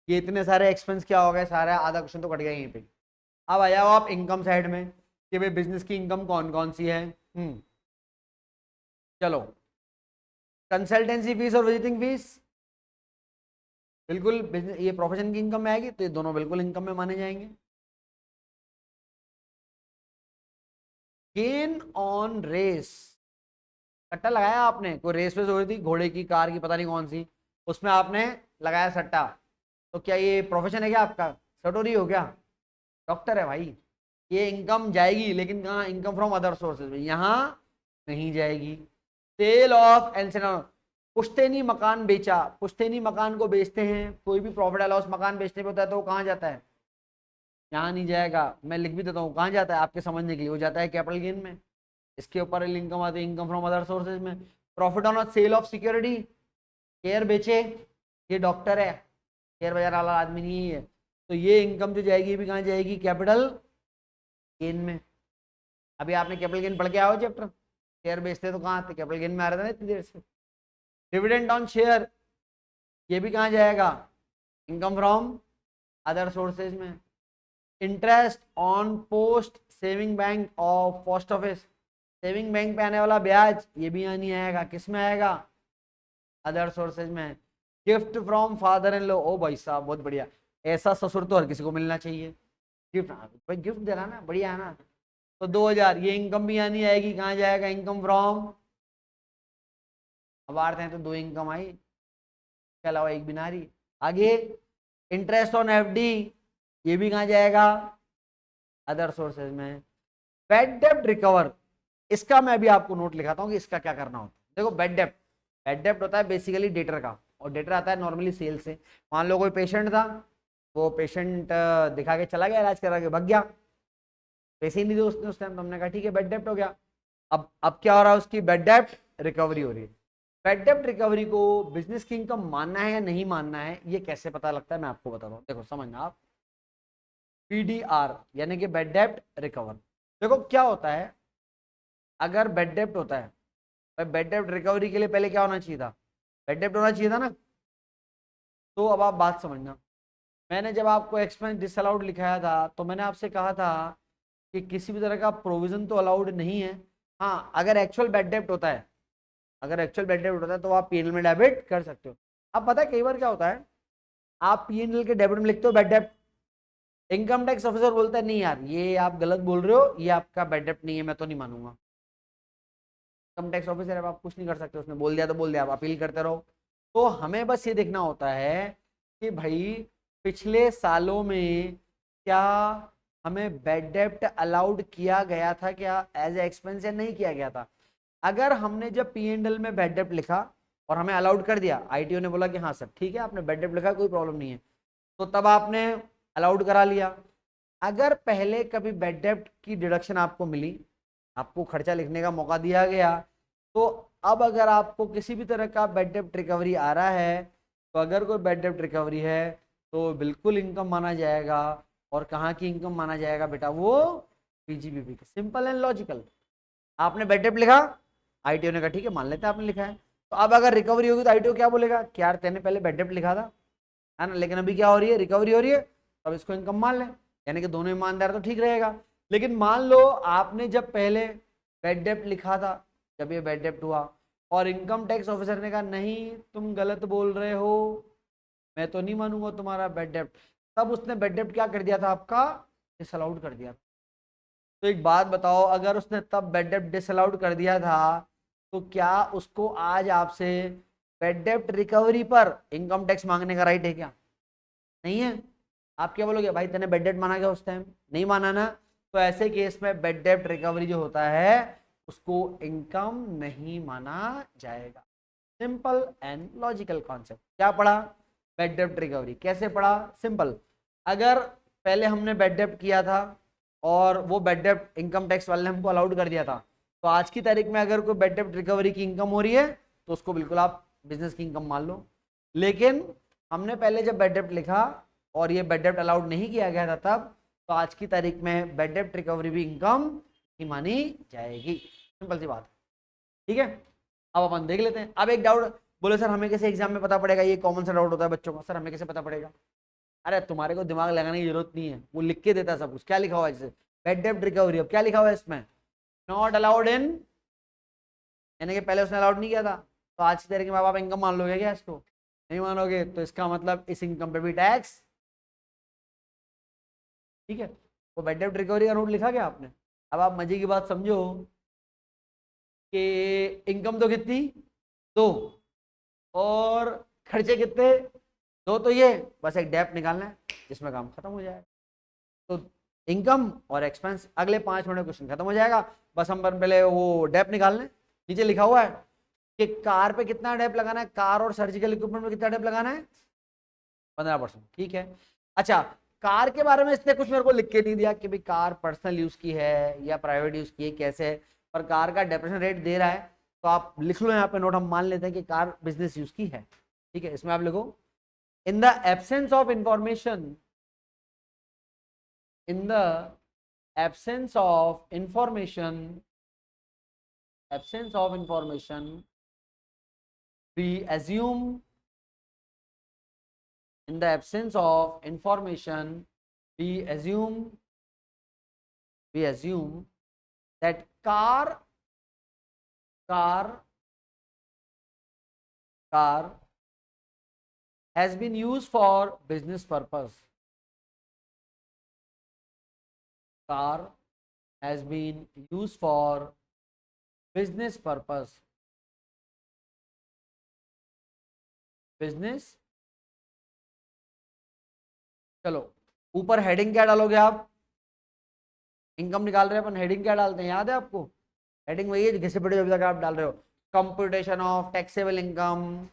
ये इतने सारे एक्सपेंस क्या हो गए, सारा आधा क्वेश्चन तो कट गया यहीं पे। अब आ जाओ आप इनकम साइड में कि भाई बिजनेस की इनकम कौन कौन सी है। चलो, कंसल्टेंसी फीस और विजिटिंग फीस बिल्कुल बिजनेस ये प्रोफेशन की इनकम में आएगी, तो ये दोनों बिल्कुल इनकम में माने जाएंगे। गेन ऑन रेस, सट्टा लगाया आपने, कोई रेस वेस हो रही थी घोड़े की, कार की, पता नहीं कौन सी, उसमें आपने लगाया सट्टा, तो क्या ये प्रोफेशन है क्या आपका, सटोरी हो क्या, डॉक्टर है भाई। ये इनकम जाएगी, लेकिन कहाँ, इनकम फ्रॉम अदर सोर्सेज में, यहाँ नहीं जाएगी। सेल ऑफ एंसेना, पुश्तैनी मकान बेचा, पुश्तैनी मकान को बेचते हैं, कोई भी प्रॉफिट एंड लॉस मकान बेचने पे होता है तो वो कहाँ जाता है, यहाँ नहीं जाएगा। मैं लिख भी देता हूँ कहाँ जाता है आपके समझने के लिए, वो जाता है कैपिटल गेन में। इसके ऊपर इनकम आती है, इनकम फ्रॉम अदर सोर्सेज में। Profit on sale of security, share बेचे, ये डॉक्टर है, शेयर बाजार वाला आदमी नहीं है, तो ये इनकम जो जाएगी ये भी कहाँ जाएगी, कैपिटल गेन में। अभी आपने कैपिटल गेन पढ़ के आओ चैप्टर, शेयर बेचते तो कहाँ आते, कैपिटल गेन में आ रहा था ना इतनी देर से। डिविडेंड ऑन शेयर, ये भी कहाँ जाएगा, इनकम फ्रॉम अदर सोर्सेज में। Interest on post saving bank of post office, saving bank पे आने वाला ब्याज, ये भी यहाँ नहीं आएगा, किस में आएगा, अदर सोर्सेज में। Gift from father in law, ओ भाई साहब बहुत बढ़िया, ऐसा ससुर तो हर किसी को मिलना चाहिए। गिफ्ट, भाई गिफ्ट दे रहा ना, बढ़िया है ना। तो 2000, ये इनकम भी यहाँ नहीं आएगी, कहाँ जाएगा, इनकम फ्रॉम, अब आते हैं तो दो इनकम आई, इसके अलावा एक भी ना रही। आगे इंटरेस्ट ऑन एफडी, ये भी कहाँ जाएगा, अदर सोर्सेज में। बैड डेप्ट रिकवर, इसका मैं भी आपको नोट लिखाता हूँ कि इसका क्या करना होता है। देखो बैड डेप्ट, बैड डेप्ट होता है बेसिकली डेटर का, और डेटर आता है नॉर्मली सेल से। मान लो कोई पेशेंट था, वो पेशेंट दिखा के चला गया, इलाज करा के भाग गया, पैसे ही नहीं दिए उसने उस टाइम, तो हमने कहा ठीक है बैड डेप्ट हो गया। अब क्या हो रहा है, उसकी बैड डेप्ट रिकवरी हो रही है। बैड डेप्ट रिकवरी को बिजनेस की इनकम मानना है या नहीं मानना है, ये कैसे पता लगता है मैं आपको बता रहा हूँ, देखो समझना आप। PDR यानी कि बैड डेप्ट रिकवर, देखो क्या होता है, अगर बैड डेप्ट होता है, भाई बैड डेप्ट रिकवरी के लिए पहले क्या होना चाहिए था, बैड डेप्ट होना चाहिए था ना। तो अब आप बात समझना, मैंने जब आपको एक्सपेंस डिसअलाउड लिखाया था तो मैंने आपसे कहा था कि किसी भी तरह का प्रोविजन तो अलाउड नहीं है। हाँ, अगर एक्चुअल बैड डेप्ट होता है, अगर एक्चुअल बैड डेप्ट होता है तो आप P&L में डेबिट कर सकते हो। अब पता है कई बार क्या होता है, आप P&L के डेबिट में लिखते हो बैड डेप्ट, इनकम टैक्स ऑफिसर बोलता है नहीं यार ये आप गलत बोल रहे हो, ये आपका बैड डेप्ट नहीं है, मैं तो नहीं मानूंगा। इनकम टैक्स ऑफिसर है, आप कुछ नहीं कर सकते, उसने बोल दिया तो बोल दिया, आप अपील करते रहो। तो हमें बस ये देखना होता है कि भाई पिछले सालों में क्या हमें बैड डेप्ट अलाउड किया गया था क्या, एज ए एक्सपेंस या नहीं किया गया था। अगर हमने जब P&L में बैड डेप्ट लिखा और हमें अलाउड कर दिया, ITO ने बोला कि हाँ सर ठीक है आपने बैड डेप्ट लिखा कोई प्रॉब्लम नहीं है, तो तब आपने अलाउड करा लिया। अगर पहले कभी बैड डेप्ट की डिडक्शन आपको मिली, आपको खर्चा लिखने का मौका दिया गया, तो अब अगर आपको किसी भी तरह का बैड डेप्ट रिकवरी आ रहा है, तो अगर कोई बैड डेप्ट रिकवरी है तो बिल्कुल इनकम माना जाएगा। और कहाँ की इनकम माना जाएगा बेटा, वो PGBP की, सिंपल एंड लॉजिकल। आपने बैड डेप्ट लिखा, ITO ने कहा ठीक है मान लेते हैं आपने लिखा है, तो अब अगर रिकवरी होगी तो ITO क्या बोलेगा कि यार तेने पहले बैड डेप्ट लिखा था, है ना, लेकिन अभी क्या हो रही है, रिकवरी हो रही है, तो अब इसको इनकम मान लें, यानी कि दोनों ईमानदार तो ठीक रहेगा। लेकिन मान लो आपने जब पहले बैड डेप्ट लिखा था, जब ये बैड डेप्ट हुआ और इनकम टैक्स ऑफिसर ने कहा नहीं तुम गलत बोल रहे हो, मैं तो नहीं मानूंगा तुम्हारा बैड डेप्ट, तब उसने बैड डेप्ट क्या कर दिया था आपका, डिसअलाउड कर दिया। तो एक बात बताओ, अगर उसने तब बैड डेप्ट डिसअलाउड कर दिया था, तो क्या उसको आज आपसे बैड डेप्ट रिकवरी पर इनकम टैक्स मांगने का राइट है क्या, नहीं है। आप क्या बोलोगे, भाई तेने बैड डेप्ट माना क्या उस टाइम, नहीं माना ना, तो ऐसे केस में बैड डेप्ट रिकवरी जो होता है उसको इनकम नहीं माना जाएगा। Simple and logical concept. क्या पढ़ा, बैड डेप्ट रिकवरी कैसे पढ़ा, सिंपल। अगर पहले हमने बैड डेप्ट किया था और वो बैड डेप्ट इनकम टैक्स वाले ने हमको अलाउड कर दिया था, तो आज की तारीख में अगर कोई बैड डेप्ट रिकवरी की इनकम हो रही है तो उसको बिल्कुल आप बिजनेस की इनकम मान लो। लेकिन हमने पहले जब बैड डेप्ट लिखा और ये बैड डेप्ट अलाउड नहीं किया गया था तब, तो आज की तारीख में बैड डेप्ट रिकवरी भी इनकम ही मानी जाएगी। सिंपल सी बात है, ठीक है। अब अपन देख लेते हैं। अब एक डाउट, बोले सर हमें कैसे एग्जाम में पता पड़ेगा, ये कॉमन सा डाउट होता है बच्चों का, सर हमें कैसे पता पड़ेगा। अरे तुम्हारे को दिमाग लगाने की जरूरत नहीं है, वो लिख के देता है सब कुछ। क्या लिखा हुआ है जैसे बैड डेप्ट रिकवरी, अब क्या लिखा हुआ है इसमें, नॉट अलाउड इन, यानी कि पहले उसने अलाउड नहीं किया था, तो आज की तारीख में आप इनकम मान लोगे क्या इसको, नहीं मानोगे, तो इसका मतलब इस इनकम पे भी टैक्स, ठीक है। वो बैड डेप्ट रिकवरी का रूल लिखा गया आपने। अब आप मजे की बात समझो कि इनकम तो कितनी, दो, और खर्चे कितने, दो, तो ये बस एक डेप्ट निकालना है जिसमें काम खत्म हो जाएगा। तो इनकम और एक्सपेंस, अगले 5 मिनट में क्वेश्चन खत्म हो जाएगा। बस हम पहले वो डेप्ट निकाल लें। नीचे लिखा हुआ है कि कार पे कितना डेप्ट लगाना है, कार और सर्जिकल इक्विपमेंट में कितना डेप्ट लगाना है, 15%, ठीक है। अच्छा, कार के बारे में इसने कुछ मेरे को लिख के नहीं दिया कि भाई कार पर्सनल यूज की है या प्राइवेट यूज की है, कैसे है, पर कार का डेप्रेशन रेट दे रहा है, तो आप लिख लो यहाँ पे नोट, हम मान लेते हैं कि कार बिजनेस यूज की है, ठीक है। इसमें आप लिखो in the absence of information, in the absence of information, we assume, in the absence of information we assume that car has been used for business purpose, car has been used for business purpose, business. चलो ऊपर हेडिंग क्या डालोगे आप, इनकम निकाल रहे हैं अपन, हेडिंग क्या डालते हैं, याद है आपको, हेडिंग वही है घिसे पिटे अभी तक आप डाल रहे हो, computation of taxable income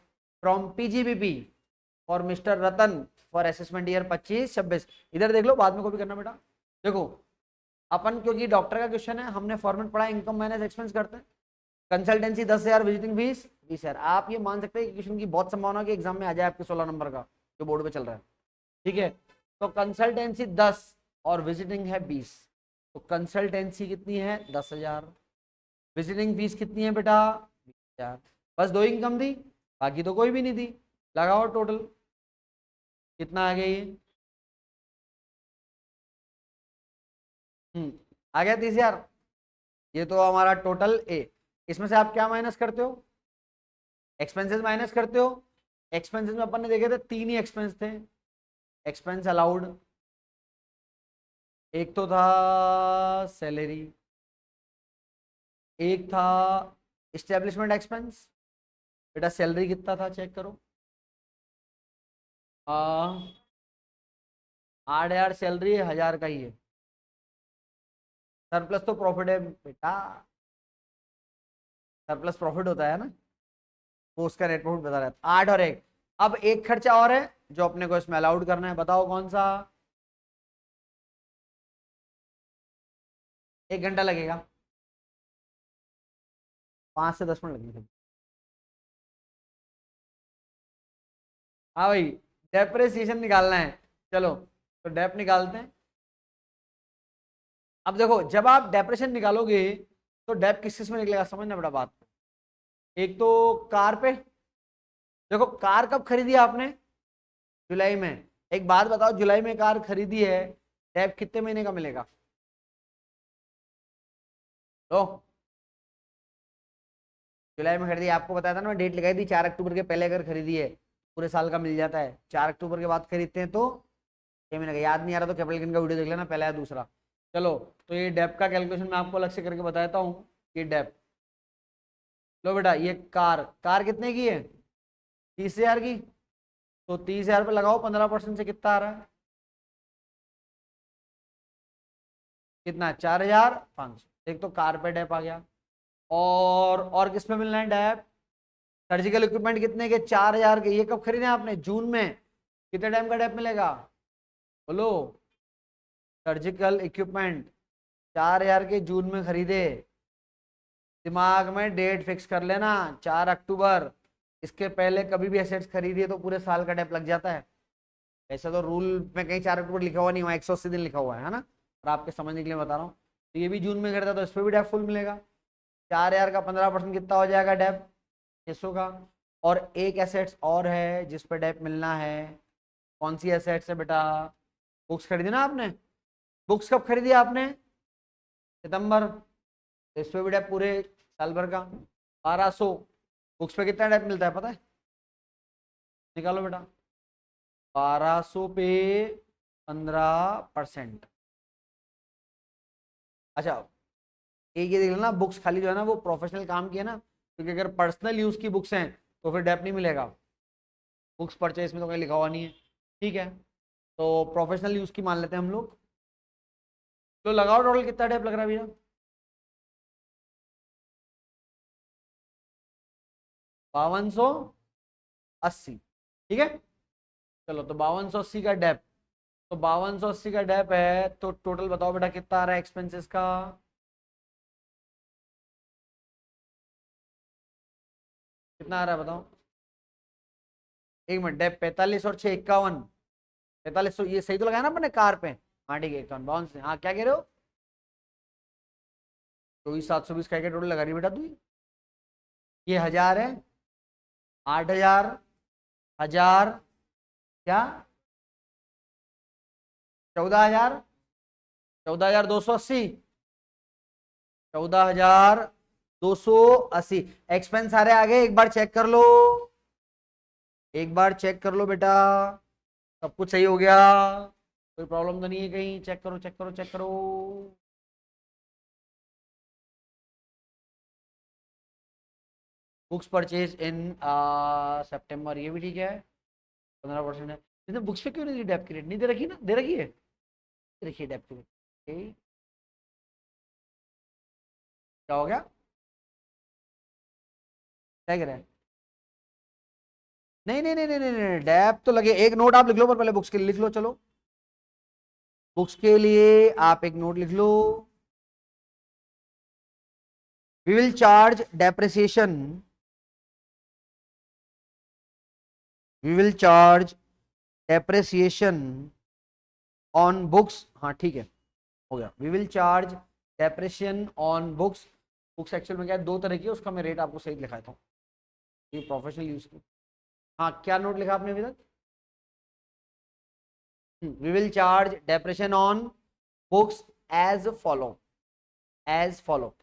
from PGBP for mister Ratan for assessment year 25-26। इधर देख लो, बाद में कॉपी करना बेटा। देखो अपन, क्योंकि डॉक्टर का क्वेश्चन है, हमने फॉर्मेट पढ़ा इनकम माइनस एक्सपेंस करते हैं। Consultancy 10,000, visiting fees 20,000। आप ये मान सकते हैं कि क्वेश्चन की बहुत संभावना कि एग्जाम में आ जाए आपके 16 नंबर का जो बोर्ड पे चल रहा है, ठीक है। तो कंसल्टेंसी 10 और विजिटिंग है 20, तो कंसल्टेंसी कितनी है 10,000, विजिटिंग फीस कितनी है बेटा 20,000। बस दो इनकम दी, बाकी तो कोई भी नहीं दी। लगाओ टोटल कितना आ गया ये, आ गया 30,000। ये तो हमारा टोटल ए। इसमें से आप क्या माइनस करते हो, एक्सपेंसेस माइनस करते हो। एक्सपेंसेस में अपन ने देखे थे 3 ही एक्सपेंस थे, एक्सपेंस अलाउड, एक तो था सैलरी, एक था इस्टेब्लिशमेंट एक्सपेंस। बेटा सैलरी कितना था चेक करो, 8,000 सैलरी है, 1,000 का ही है। सरप्लस तो प्रॉफिट है बेटा, सरप्लस प्रॉफिट होता है ना, वो उसका नेट प्रॉफिट बता रहा है। 8 और 1, अब एक खर्चा और है जो अपने को इसमें अलाउड करना है, बताओ कौन सा। 1 घंटा लगेगा, 5 से 10 मिनट लगेंगे। हाँ भाई, डेप्रिसिएशन निकालना है, चलो तो डेप निकालते हैं। अब देखो जब आप डेप्रेशन निकालोगे तो डेप किस किस में निकलेगा, समझना बड़ा बात। एक तो कार पे, देखो कार कब खरीदी आपने, जुलाई में। एक बात बताओ, जुलाई में कार खरीदी है, डेप कितने महीने का मिलेगा, तो जुलाई में खरीदी, आपको बताया था ना, डेट लगाई थी 4 अक्टूबर के पहले अगर खरीदी है पूरे साल का मिल जाता है, 4 अक्टूबर के बाद खरीदते हैं तो 6 महीने का। याद नहीं आ रहा तो कैपिटल गेन का वीडियो देख लेना, पहला या दूसरा। चलो तो ये डेप का कैलकुलेशन मैं आपको अलग से करके बताता हूँ। ये डेप, लो बेटा ये कार कितने की है, 30,000 की, तो 30,000 पे लगाओ 15% से कितना आ रहा है, कितना, 4,500। एक तो कार पे डेप आ गया, और किस पे मिलना है डेप, सर्जिकल इक्विपमेंट कितने के, 4,000 के। ये कब खरीदे आपने, जून में, कितने टाइम का डेप मिलेगा, बोलो, सर्जिकल इक्विपमेंट 4,000 के जून में खरीदे, दिमाग में डेट फिक्स कर लेना 4 अक्टूबर। इसके पहले कभी भी एसेट्स खरीदिए तो पूरे साल का डेप लग जाता है। ऐसा तो रूल में कहीं 4 अक्टूबर लिखा हुआ नहीं हुआ, 180 दिन लिखा हुआ है ना। और आपके समझने के लिए बता रहा हूँ, तो ये भी जून में खरीदा तो इस पर भी डेप फुल मिलेगा। 4,000 का 15% कितना हो जाएगा डेप, 600 का। और एक एसेट्स और है जिस पर डेप मिलना है। कौन सी एसेट्स है बेटा? बुक्स खरीदी ना आपने। बुक्स कब खरीदी आपने? सितंबर। तो इस पे भी डेप पूरे साल भर का 1200। बुक्स पे कितना डेप मिलता है पता है? निकालो बेटा। 1200 पे 15%। अच्छा, एक ये देख लेना, बुक्स खाली जो है ना वो प्रोफेशनल काम की है ना, क्योंकि अगर पर्सनल यूज की बुक्स हैं तो फिर डेप नहीं मिलेगा। बुक्स परचेज में तो कहीं लिखा हुआ नहीं है। ठीक है, तो प्रोफेशनल यूज की मान लेते हैं हम लोग। तो लगाओ टोटल कितना डेप लग रहा है भैया? 5280। ठीक है, चलो तो 5280 का डेप। तो 5280 का डेप है तो टोटल बताओ बेटा कितना आ रहा है एक्सपेंसेस का? कितना आ रहा है बताओ? एक मिनट, डेप 45 और 6 51। 4500 ये सही तो लगाया ना अपने कार पे? हाँ ठीक है, 51 बाउंस। हाँ क्या कह रहे हो? 24,720 का टोटल लगा रही बेटा तू। ये 1000 है, 8000, 1000, क्या 14,000, 14,280, 14,280 एक्सपेंस सारे आगे। एक बार चेक कर लो, एक बार चेक कर लो बेटा, सब कुछ सही हो गया? कोई प्रॉब्लम तो नहीं है कहीं? चेक करो चेक करो चेक करो। बुक्स परचेज इन सितंबर, ये भी ठीक है। 15% है। इसने बुक्स पे क्यों नहीं दी डेप की रेट? नहीं दे रखी ना? दे रखी है, दे रखी है डेप की रेट। क्या हो गया? क्या कह रहे हैं? नहीं नहीं नहीं नहीं नहीं नहीं, डेप तो लगे। एक नोट आप लिख लो, पर पहले बुक्स के लिए लिख लो। चलो बुक्स के लिए आप एक नोट लिख लो। We will charge depreciation, we will charge depreciation on books. हाँ ठीक है, हो गया। We will charge depreciation on books. Books actual में क्या है, दो तरह की है, उसका मैं रेट आपको सही लिखाता हूँ। ये प्रोफेशनल यूज की। हाँ क्या नोट लिखा आपने अभी तक? We will charge depreciation on books as follow, as follow.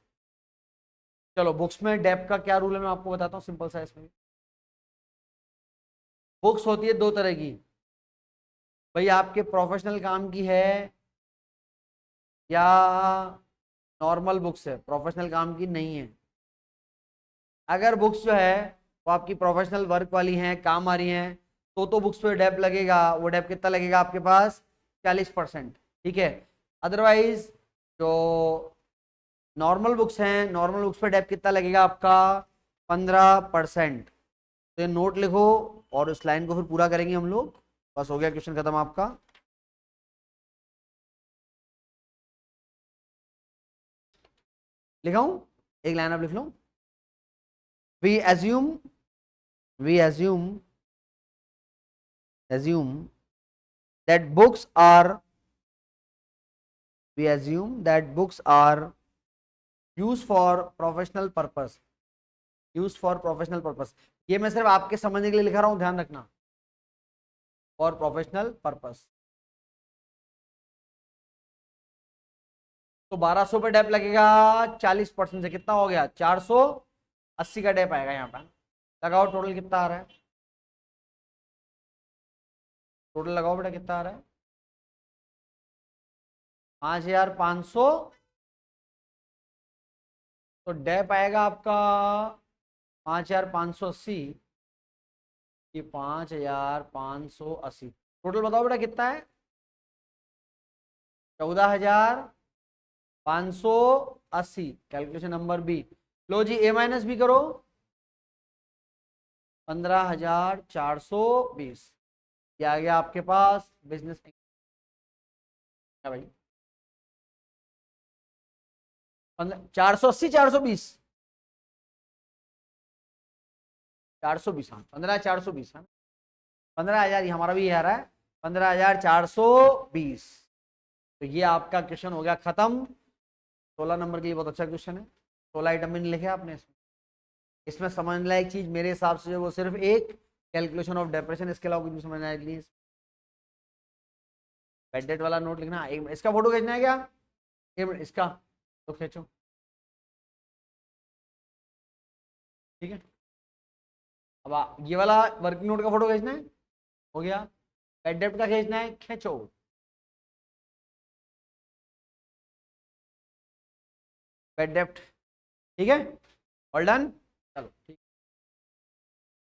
चलो बुक्स में डेप का क्या रूल है मैं आपको बताता हूँ, सिंपल सा इसमें। बुक्स होती है दो तरह की, भाई आपके प्रोफेशनल काम की है या नॉर्मल बुक्स है, प्रोफेशनल काम की नहीं है। अगर बुक्स जो है वो आपकी प्रोफेशनल वर्क वाली हैं, काम आ रही हैं, तो बुक्स पे डेप लगेगा। वो डेप कितना लगेगा आपके पास? 40%। ठीक है, अदरवाइज जो नॉर्मल बुक्स हैं, नॉर्मल बुक्स पे डेप कितना लगेगा आपका? 15%। तो ये नोट लिखो और उस लाइन को फिर पूरा करेंगे हम लोग। बस हो गया, क्वेश्चन खत्म आपका। लिखाऊं? एक लाइन आप लिख लो। We assume, we assume that books are, we assume that books are used for professional purpose, used for professional purpose। ये मैं सिर्फ आपके समझने के लिए लिखा रहा हूं, ध्यान रखना, फॉर प्रोफेशनल पर्पस। तो 1200 पे डेप लगेगा, 40% से कितना हो गया? 480 का डेप आएगा यहाँ पे। लगाओ टोटल कितना आ रहा है, टोटल लगाओ बेटा कितना आ रहा है? 5,500। तो डेप आएगा आपका 5,580। ये 5,580 टोटल बताओ बेटा कितना है? 14,580। Calculation number B. लो जी ए माइनस बी करो। 15,420। ये आ गया आपके पास बिजनेस। क्या भाई? 480, 420, 420, हाँ 15,420 है, 15,000 हमारा भी आ रहा है, 15,420। तो ये आपका क्वेश्चन हो गया खत्म। 16 नंबर के लिए बहुत अच्छा क्वेश्चन है। 16 आइटम में नहीं लिखे आपने इसमें। इसमें समझने लायक चीज मेरे हिसाब से वो सिर्फ एक कैलकुलेशन ऑफ डेप्रेशन, इसके अलावा कुछ भी समझना है प्लीज। बेड डेट वाला नोट लिखना, इसका फोटो खींचना है क्या, एक मिनट इसका तो खींचो, ठीक है। अब ये वाला वर्किंग नोट का फोटो खींचना है, हो गया। बेड डेट का खींचना है, खींचो। बेड डेप्ट, ठीक है, ऑल डन, चलो ठीक।